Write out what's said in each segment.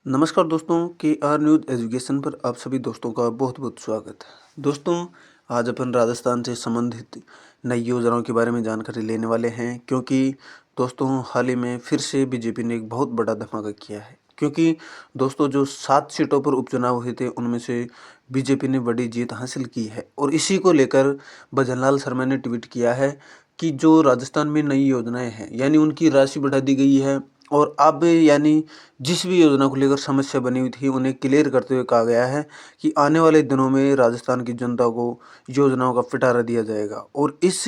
नमस्कार दोस्तों, के आर न्यूज़ एजुकेशन पर आप सभी दोस्तों का बहुत बहुत स्वागत है। दोस्तों, आज अपन राजस्थान से संबंधित नई योजनाओं के बारे में जानकारी लेने वाले हैं, क्योंकि दोस्तों हाल ही में फिर से बीजेपी ने एक बहुत बड़ा धमाका किया है। क्योंकि दोस्तों जो 7 सीटों पर उपचुनाव हुए थे, उनमें से बीजेपी ने बड़ी जीत हासिल की है और इसी को लेकर भजनलाल शर्मा ने ट्वीट किया है कि जो राजस्थान में नई योजनाएं हैं, यानी उनकी राशि बढ़ा दी गई है और अब यानी जिस भी योजना को लेकर समस्या बनी हुई थी, उन्हें क्लियर करते हुए कहा गया है कि आने वाले दिनों में राजस्थान की जनता को योजनाओं का पिटारा दिया जाएगा और इस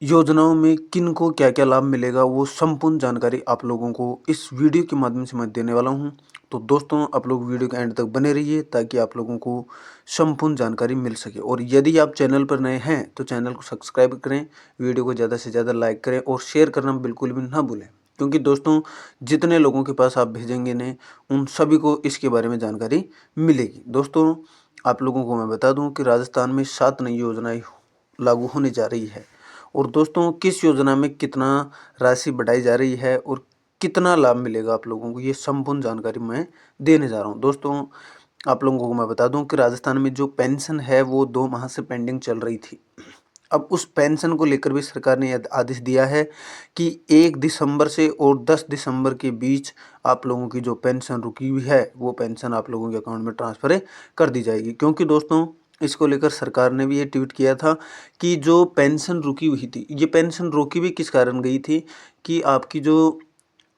योजनाओं में किन को क्या क्या लाभ मिलेगा, वो संपूर्ण जानकारी आप लोगों को इस वीडियो के माध्यम से मैं देने वाला हूं। तो दोस्तों, आप लोग वीडियो के एंड तक बने रहिए ताकि आप लोगों को संपूर्ण जानकारी मिल सके। और यदि आप चैनल पर नए हैं तो चैनल को सब्सक्राइब करें, वीडियो को ज़्यादा से ज़्यादा लाइक करें और शेयर करना बिल्कुल भी ना भूलें, क्योंकि दोस्तों जितने लोगों के पास आप भेजेंगे ने उन सभी को इसके बारे में जानकारी मिलेगी। दोस्तों, आप लोगों को मैं बता दूं कि राजस्थान में 7 नई योजनाएं लागू होने जा रही है और दोस्तों किस योजना में कितना राशि बढ़ाई जा रही है और कितना लाभ मिलेगा आप लोगों को, ये संपूर्ण जानकारी मैं देने जा रहा हूँ। दोस्तों, आप लोगों को मैं बता दूं कि राजस्थान में जो पेंशन है वो 2 माह से पेंडिंग चल रही थी। अब उस पेंशन को लेकर भी सरकार ने आदेश दिया है कि 1 दिसंबर से और 10 दिसंबर के बीच आप लोगों की जो पेंशन रुकी हुई है वो पेंशन आप लोगों के अकाउंट में ट्रांसफ़र कर दी जाएगी। क्योंकि दोस्तों इसको लेकर सरकार ने भी ये ट्वीट किया था कि जो पेंशन रुकी हुई थी, ये पेंशन रोकी भी किस कारण गई थी कि आपकी जो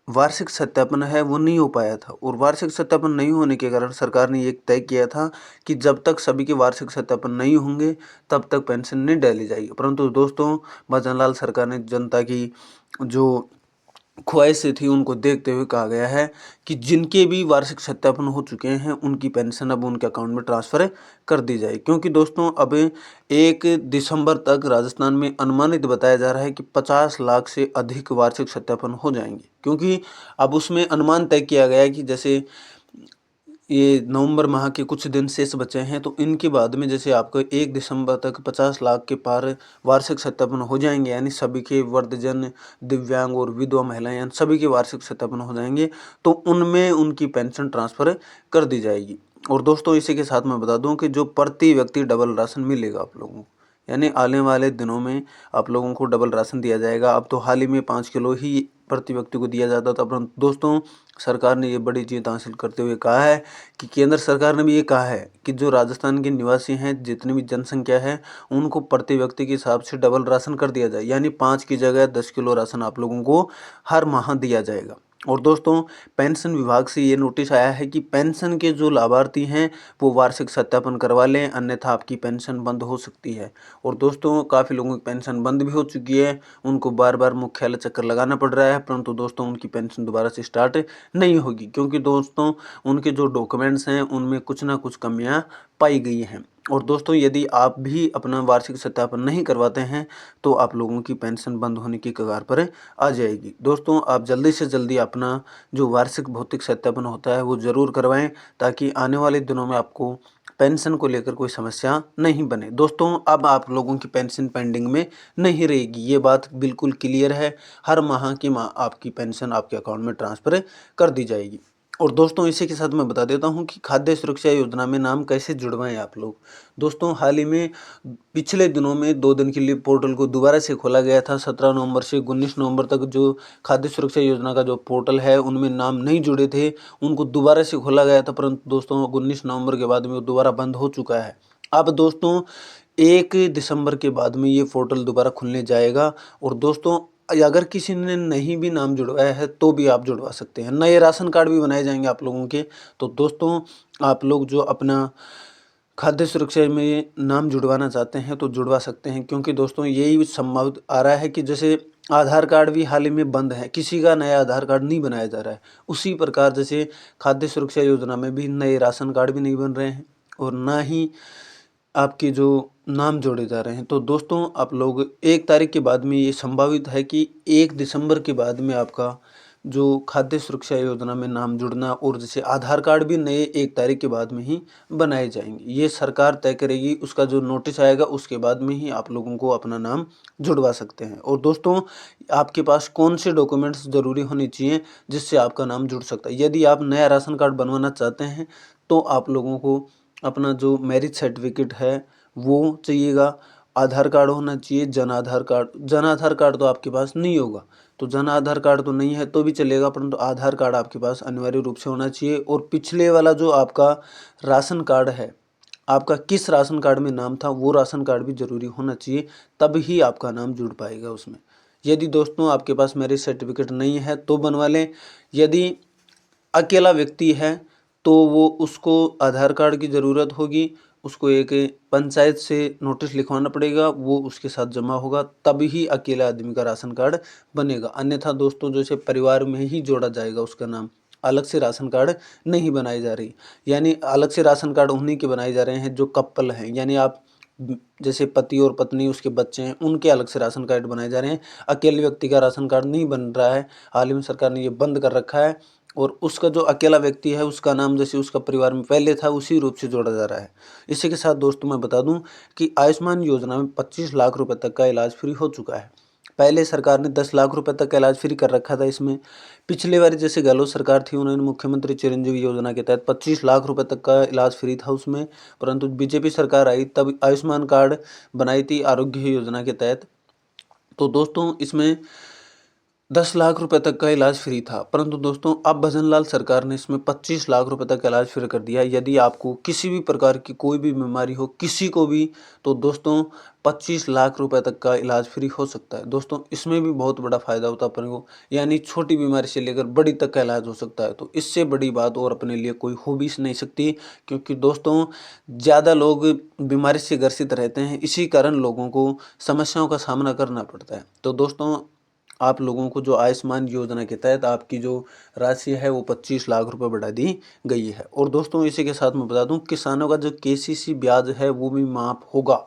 वार्षिक सत्यापन है वो नहीं हो पाया था और वार्षिक सत्यापन नहीं होने के कारण सरकार ने ये तय किया था कि जब तक सभी के वार्षिक सत्यापन नहीं होंगे तब तक पेंशन नहीं डाली जाएगी। परंतु दोस्तों भजनलाल सरकार ने जनता की जो ख्वाहिशें थी उनको देखते हुए कहा गया है कि जिनके भी वार्षिक सत्यापन हो चुके हैं उनकी पेंशन अब उनके अकाउंट में ट्रांसफ़र कर दी जाए। क्योंकि दोस्तों अब 1 दिसंबर तक राजस्थान में अनुमानित बताया जा रहा है कि 50 लाख से अधिक वार्षिक सत्यापन हो जाएंगे। क्योंकि अब उसमें अनुमान तय किया गया है कि जैसे ये नवंबर माह के कुछ दिन शेष बचे हैं, तो इनके बाद में जैसे आपको 1 दिसंबर तक 50 लाख के पार वार्षिक सत्यापन हो जाएंगे, यानी सभी के वृद्धजन, दिव्यांग और विधवा महिलाएं यानी सभी के वार्षिक सत्यापन हो जाएंगे, तो उनमें उनकी पेंशन ट्रांसफ़र कर दी जाएगी। और दोस्तों इसी के साथ मैं बता दूं कि जो प्रति व्यक्ति डबल राशन मिलेगा आप लोगों को, यानी आने वाले दिनों में आप लोगों को डबल राशन दिया जाएगा। अब तो हाल ही में 5 किलो ही प्रति व्यक्ति को दिया जाता था, परंतु दोस्तों सरकार ने ये बड़ी जीत हासिल करते हुए कहा है कि केंद्र सरकार ने भी ये कहा है कि जो राजस्थान के निवासी हैं, जितनी भी जनसंख्या है, उनको प्रति व्यक्ति के हिसाब से डबल राशन कर दिया जाए, यानी 5 की जगह 10 किलो राशन आप लोगों को हर माह दिया जाएगा। और दोस्तों पेंशन विभाग से ये नोटिस आया है कि पेंशन के जो लाभार्थी हैं वो वार्षिक सत्यापन करवा लें, अन्यथा आपकी पेंशन बंद हो सकती है। और दोस्तों काफ़ी लोगों की पेंशन बंद भी हो चुकी है, उनको बार बार मुख्यालय चक्कर लगाना पड़ रहा है, परंतु दोस्तों उनकी पेंशन दोबारा से स्टार्ट नहीं होगी, क्योंकि दोस्तों उनके जो डॉक्यूमेंट्स हैं उनमें कुछ ना कुछ कमियां पाई गई हैं। और दोस्तों यदि आप भी अपना वार्षिक सत्यापन नहीं करवाते हैं तो आप लोगों की पेंशन बंद होने की कगार पर आ जाएगी। दोस्तों आप जल्दी से जल्दी अपना जो वार्षिक भौतिक सत्यापन होता है वो ज़रूर करवाएं, ताकि आने वाले दिनों में आपको पेंशन को लेकर कोई समस्या नहीं बने। दोस्तों अब आप लोगों की पेंशन पेंडिंग में नहीं रहेगी, ये बात बिल्कुल क्लियर है। हर माह की आपकी पेंशन आपके अकाउंट में ट्रांसफ़र कर दी जाएगी। और दोस्तों इसी के साथ मैं बता देता हूं कि खाद्य सुरक्षा योजना में नाम कैसे जुड़वाएं आप लोग। दोस्तों हाल ही में पिछले दिनों में 2 दिन के लिए पोर्टल को दोबारा से खोला गया था। 17 नवंबर से 19 नवंबर तक जो खाद्य सुरक्षा योजना का जो पोर्टल है उनमें नाम नहीं जुड़े थे, उनको दोबारा से खोला गया था, परंतु दोस्तों 19 नवंबर के बाद में वो दोबारा बंद हो चुका है। अब दोस्तों 1 दिसंबर के बाद में ये पोर्टल दोबारा खुलने जाएगा। और दोस्तों अगर किसी ने नहीं भी नाम जुड़वाया है तो भी आप जुड़वा सकते हैं। नए राशन कार्ड भी बनाए जाएंगे आप लोगों के। तो दोस्तों आप लोग जो अपना खाद्य सुरक्षा में नाम जुड़वाना चाहते हैं तो जुड़वा सकते हैं, क्योंकि दोस्तों यही संभव आ रहा है कि जैसे आधार कार्ड भी हाल ही में बंद है, किसी का नया आधार कार्ड नहीं बनाया जा रहा है, उसी प्रकार जैसे खाद्य सुरक्षा योजना में भी नए राशन कार्ड भी नहीं बन रहे हैं और ना ही आपके जो नाम जोड़े जा रहे हैं। तो दोस्तों आप लोग 1 तारीख के बाद में ये संभावित है कि 1 दिसंबर के बाद में आपका जो खाद्य सुरक्षा योजना में नाम जुड़ना, और जैसे आधार कार्ड भी नए 1 तारीख के बाद में ही बनाए जाएंगे। ये सरकार तय करेगी, उसका जो नोटिस आएगा उसके बाद में ही आप लोगों को अपना नाम जुड़वा सकते हैं। और दोस्तों, आपके पास कौन से डॉक्यूमेंट्स ज़रूरी होने चाहिए जिससे आपका नाम जुड़ सकता है। यदि आप नया राशन कार्ड बनवाना चाहते हैं तो आप लोगों को अपना जो मैरिज सर्टिफिकेट है वो चाहिएगा, आधार कार्ड होना चाहिए, जन आधार कार्ड तो आपके पास नहीं होगा, तो जन आधार कार्ड तो नहीं है तो भी चलेगा, परंतु आधार कार्ड आपके पास अनिवार्य रूप से होना चाहिए। और पिछले वाला जो आपका राशन कार्ड है, आपका किस राशन कार्ड में नाम था वो राशन कार्ड भी जरूरी होना चाहिए, तब ही आपका नाम जुड़ पाएगा उसमें। यदि दोस्तों आपके पास मैरिज सर्टिफिकेट नहीं है तो बनवा लें। यदि अकेला व्यक्ति है तो वो उसको आधार कार्ड की ज़रूरत होगी, उसको एक पंचायत से नोटिस लिखवाना पड़ेगा, वो उसके साथ जमा होगा, तभी ही अकेला आदमी का राशन कार्ड बनेगा। अन्यथा दोस्तों जैसे परिवार में ही जोड़ा जाएगा उसका नाम, अलग से राशन कार्ड नहीं बनाई जा रही। यानी अलग से राशन कार्ड उन्हीं के बनाए जा रहे हैं जो कपल हैं, यानी आप जैसे पति और पत्नी उसके बच्चे हैं उनके अलग से राशन कार्ड बनाए जा रहे हैं। अकेले व्यक्ति का राशन कार्ड नहीं बन रहा है, हाल ही में सरकार ने ये बंद कर रखा है। और उसका जो अकेला व्यक्ति है उसका नाम जैसे उसका परिवार में पहले था उसी रूप से जोड़ा जा रहा है। इसी के साथ दोस्तों मैं बता दूं कि आयुष्मान योजना में 25 लाख रुपए तक का इलाज फ्री हो चुका है। पहले सरकार ने 10 लाख रुपए तक का इलाज फ्री कर रखा था इसमें। पिछले बार जैसे गहलोत सरकार थी उन्होंने मुख्यमंत्री चिरंजीवी योजना के तहत 25 लाख रुपए तक का इलाज फ्री था उसमें, परंतु बीजेपी सरकार आई तब आयुष्मान कार्ड बनाई थी आरोग्य योजना के तहत। तो दोस्तों इसमें 10 लाख रुपए तक का इलाज फ्री था, परंतु दोस्तों अब भजनलाल सरकार ने इसमें 25 लाख रुपए तक का इलाज फ्री कर दिया। यदि आपको किसी भी प्रकार की कोई भी बीमारी हो किसी को भी, तो दोस्तों 25 लाख रुपए तक का इलाज फ्री हो सकता है। दोस्तों इसमें भी बहुत बड़ा फायदा होता है अपने को, यानी छोटी बीमारी से लेकर बड़ी तक का इलाज हो सकता है। तो इससे बड़ी बात और अपने लिए कोई हो भी नहीं सकती, क्योंकि दोस्तों ज़्यादा लोग बीमारी से ग्रसित रहते हैं, इसी कारण लोगों को समस्याओं का सामना करना पड़ता है। तो दोस्तों आप लोगों को जो आयुष्मान योजना के तहत आपकी जो राशि है वो 25 लाख रुपए बढ़ा दी गई है। और दोस्तों इसी के साथ मैं बता दूं किसानों का जो केसीसी ब्याज है वो भी माफ होगा।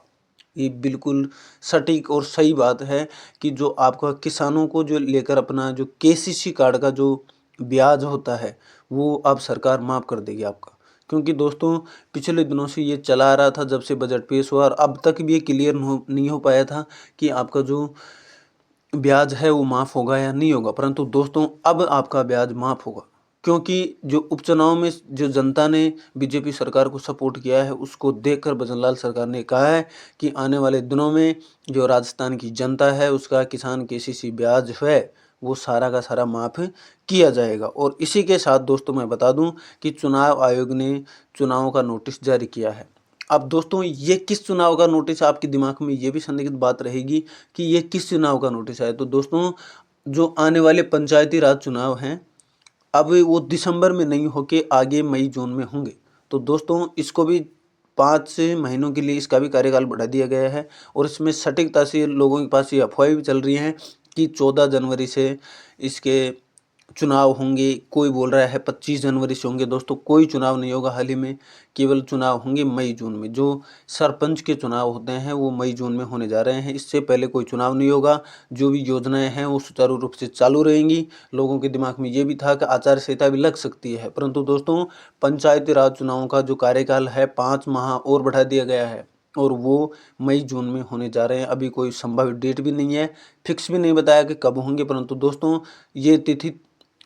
ये बिल्कुल सटीक और सही बात है कि जो आपका किसानों को जो लेकर अपना जो केसीसी कार्ड का जो ब्याज होता है वो अब सरकार माफ कर देगी आपका। क्योंकि दोस्तों पिछले दिनों से ये चला आ रहा था जब से बजट पेश हुआ, और अब तक भी ये क्लियर नहीं हो पाया था कि आपका जो ब्याज है वो माफ़ होगा या नहीं होगा, परंतु दोस्तों अब आपका ब्याज माफ़ होगा। क्योंकि जो उपचुनाव में जो जनता ने बीजेपी सरकार को सपोर्ट किया है उसको देखकर भजनलाल सरकार ने कहा है कि आने वाले दिनों में जो राजस्थान की जनता है उसका किसान केसीसी ब्याज है वो सारा का सारा माफ़ किया जाएगा। और इसी के साथ दोस्तों मैं बता दूं कि चुनाव आयोग ने चुनावों का नोटिस जारी किया है। अब दोस्तों ये किस चुनाव का नोटिस, आपके दिमाग में ये भी संदिग्ध बात रहेगी कि ये किस चुनाव का नोटिस है। तो दोस्तों जो आने वाले पंचायती राज चुनाव हैं अब वो दिसंबर में नहीं होके आगे मई जून में होंगे। तो दोस्तों इसको भी 5 महीनों के लिए इसका भी कार्यकाल बढ़ा दिया गया है। और इसमें सटीकता से लोगों के पास ये अफवाहें भी चल रही हैं कि 14 जनवरी से इसके चुनाव होंगे, कोई बोल रहा है 25 जनवरी से होंगे। दोस्तों कोई चुनाव नहीं होगा हाल ही में, केवल चुनाव होंगे मई जून में। जो सरपंच के चुनाव होते हैं वो मई जून में होने जा रहे हैं, इससे पहले कोई चुनाव नहीं होगा। जो भी योजनाएं हैं वो सुचारू रूप से चालू रहेंगी। लोगों के दिमाग में ये भी था कि आचार संहिता भी लग सकती है, परंतु दोस्तों पंचायती राज चुनावों का जो कार्यकाल है 5 माह और बढ़ा दिया गया है और वो मई जून में होने जा रहे हैं। अभी कोई संभावित डेट भी नहीं है, फिक्स भी नहीं बताया कि कब होंगे, परंतु दोस्तों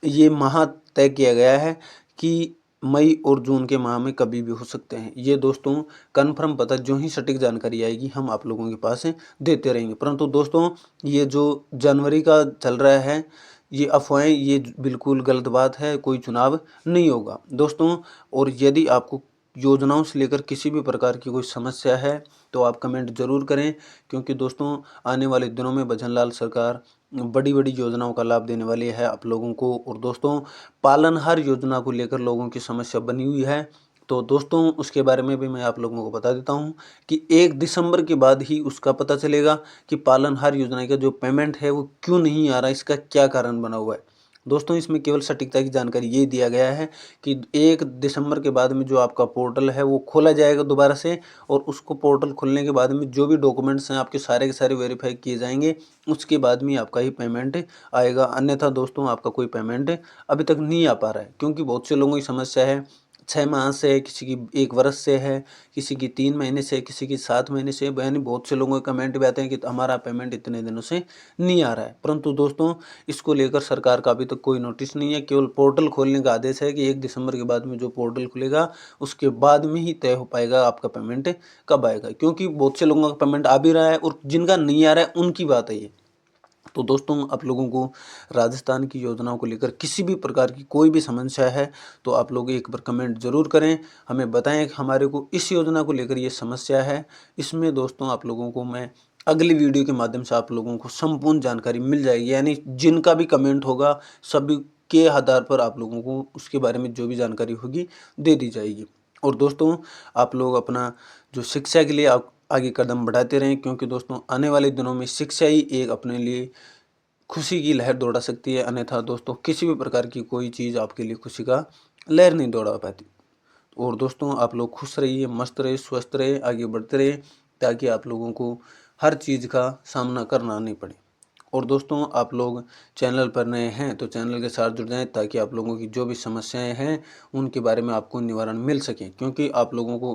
ये माह तय किया गया है कि मई और जून के माह में कभी भी हो सकते हैं। ये दोस्तों कन्फर्म पता जो ही सटीक जानकारी आएगी हम आप लोगों के पास देते रहेंगे। परंतु दोस्तों ये जो जनवरी का चल रहा है ये अफवाहें, ये बिल्कुल गलत बात है, कोई चुनाव नहीं होगा दोस्तों। और यदि आपको योजनाओं से लेकर किसी भी प्रकार की कोई समस्या है तो आप कमेंट जरूर करें, क्योंकि दोस्तों आने वाले दिनों में भजनलाल सरकार बड़ी बड़ी योजनाओं का लाभ देने वाली है आप लोगों को। और दोस्तों पालनहार योजना को लेकर लोगों की समस्या बनी हुई है, तो दोस्तों उसके बारे में भी मैं आप लोगों को बता देता हूं कि 1 दिसंबर के बाद ही उसका पता चलेगा कि पालनहार योजना का जो पेमेंट है वो क्यों नहीं आ रहा, इसका क्या कारण बना हुआ है। दोस्तों इसमें केवल सटीकता की जानकारी ये दिया गया है कि 1 दिसंबर के बाद में जो आपका पोर्टल है वो खोला जाएगा दोबारा से, और उसको पोर्टल खुलने के बाद में जो भी डॉक्यूमेंट्स हैं आपके सारे के सारे वेरीफाई किए जाएंगे, उसके बाद में आपका ही पेमेंट आएगा। अन्यथा दोस्तों आपका कोई पेमेंट अभी तक नहीं आ पा रहा है, क्योंकि बहुत से लोगों की समस्या है 6 माह से, किसी की 1 वर्ष से है, किसी की 3 महीने से, किसी की 7 महीने से, यानी बहुत से लोगों के कमेंट भी आते हैं कि हमारा पेमेंट इतने दिनों से नहीं आ रहा है। परंतु दोस्तों इसको लेकर सरकार का अभी तक कोई नोटिस नहीं है, केवल पोर्टल खोलने का आदेश है कि 1 दिसंबर के बाद में जो पोर्टल खुलेगा उसके बाद में ही तय हो पाएगा आपका पेमेंट कब आएगा, क्योंकि बहुत से लोगों का पेमेंट आ भी रहा है और जिनका नहीं आ रहा है उनकी बात है ये। तो दोस्तों आप लोगों को राजस्थान की योजनाओं को लेकर किसी भी प्रकार की कोई भी समस्या है तो आप लोग एक बार कमेंट ज़रूर करें, हमें बताएं कि हमारे को इस योजना को लेकर ये समस्या है। इसमें दोस्तों आप लोगों को मैं अगली वीडियो के माध्यम से आप लोगों को संपूर्ण जानकारी मिल जाएगी, यानी जिनका भी कमेंट होगा सभी के आधार पर आप लोगों को उसके बारे में जो भी जानकारी होगी दे दी जाएगी। और दोस्तों आप लोग अपना जो शिक्षा के लिए आप आगे कदम बढ़ाते रहें, क्योंकि दोस्तों आने वाले दिनों में शिक्षा ही एक अपने लिए खुशी की लहर दौड़ा सकती है, अन्यथा दोस्तों किसी भी प्रकार की कोई चीज़ आपके लिए खुशी का लहर नहीं दौड़ा पाती। और दोस्तों आप लोग खुश रहिए, मस्त रहिए, स्वस्थ रहिए, आगे बढ़ते रहिए, ताकि आप लोगों को हर चीज़ का सामना करना नहीं पड़े। और दोस्तों आप लोग चैनल पर नए हैं तो चैनल के साथ जुड़ जाएं, ताकि आप लोगों की जो भी समस्याएं हैं उनके बारे में आपको निवारण मिल सके, क्योंकि आप लोगों को